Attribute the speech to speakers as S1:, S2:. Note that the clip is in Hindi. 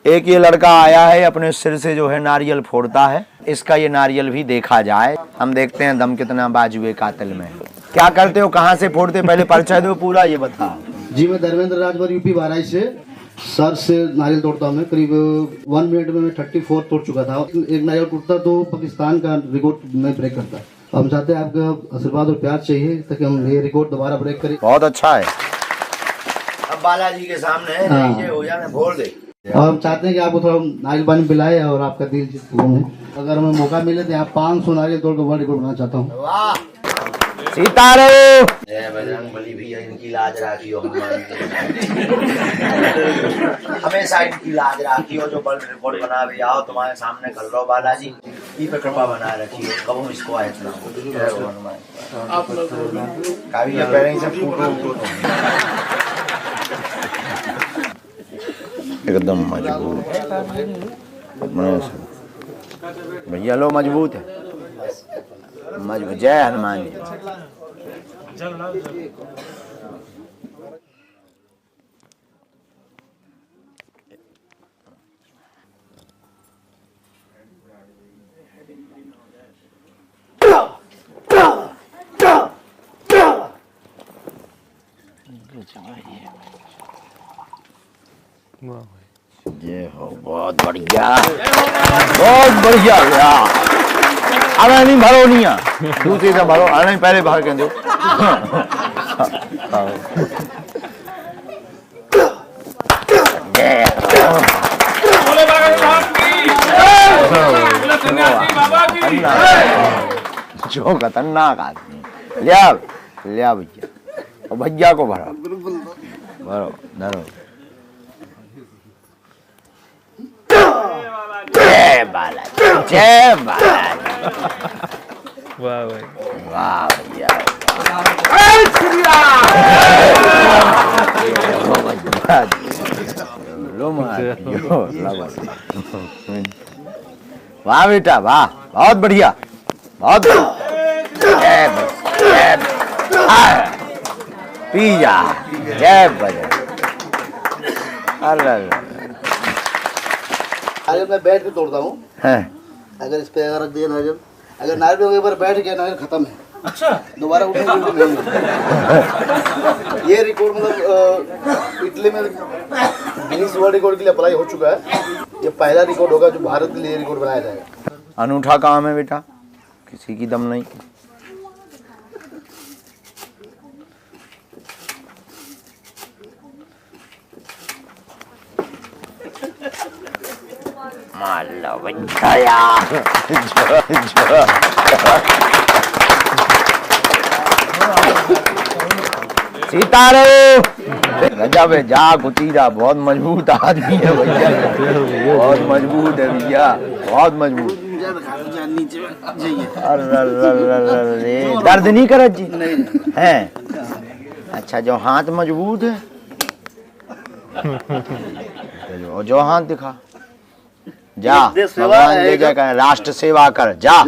S1: एक ये लड़का आया है अपने सिर से जो है नारियल फोड़ता है, इसका ये नारियल भी देखा जाए। हम देखते हैं दम कितना बाजुए कातिल में। क्या करते हो, कहाँ से फोड़ते, पहले परिचय दो पूरा ये बता।
S2: जी मैं धर्मेंद्र राजभर यूपी बहराइच से सर से नारियल तोड़ता हूँ। मैं करीब 1 मिनट में मैं 34 तोड़ चुका था। एक नारियल टूटता तो पाकिस्तान का रिकॉर्ड में ब्रेक करता। हम चाहते हैं आपका आशीर्वाद और प्यार चाहिए ताकि हम ये रिकॉर्ड दोबारा ब्रेक करें।
S1: बहुत अच्छा है। अब बालाजी के सामने ये हो जाए फोड़ दे।
S2: और हम चाहते हैं कि आपको थोड़ा नारियल पानी पिलाए और आपका दिल जीत घूमे। अगर हमें मौका मिले तो यहाँ 500 नारियल तोड़ कर वर्ल्ड रिकॉर्ड बनाना चाहता हूँ।
S1: वाह सीताराम। जय बजरंगबली भैया, इनकी लाज राखियो, हमेशा इनकी लाज राखियो। जो वर्ल्ड रिकॉर्ड बना भी आओ तुम्हारे सामने कर लो बालाजी, ई पे कृपा बना रखियो, कबो इसको आए इतना आप लोग कावी ये पैरें से फूटो एकदम मजबूत भैया, लो मजबूत है, मजबूत। जय हनुमान जी। ये हो बहुत बढ़िया, बहुत बढ़िया। अरे नहीं भरो नहीं है, दूसरी से भरो। अरे नहीं पहले भर के दो। जो खतरनाक आदमी। लिया लिया भैया, और भैया को भरो भरो धरो। जय बालाजी, जय बालाजी। वाह भाई, वाह भैया, वाह बेटा वाह, बहुत बढ़िया, बहुत पी जा। जय बजरंग।
S2: नारियल मैं बैठ के तोड़ता हूँ। अगर इस पे अगर रख दिया नारियल, अगर नारियल एक बार बैठ गया नारियल खत्म है। अच्छा, दोबारा उठने की नहीं है। ये रिकॉर्ड मतलब इटली में गिनीज वर्ल्ड रिकॉर्ड के लिए अप्लाई हो चुका है। ये पहला रिकॉर्ड होगा जो भारत के लिए रिकॉर्ड बनाया जाएगा।
S1: अनूठा काम है बेटा, किसी की दम नहीं। माला बंधाया सीताराम। गजब है, जा कुतीरा, बहुत मजबूत आदमी है भैया, बहुत मजबूत है भैया, बहुत मजबूत। अरे दर्द नहीं करत जी है? अच्छा, जो हाथ मजबूत है, जो हाथ दिखा जा, भगवान ले जाकर राष्ट्र सेवा कर जा।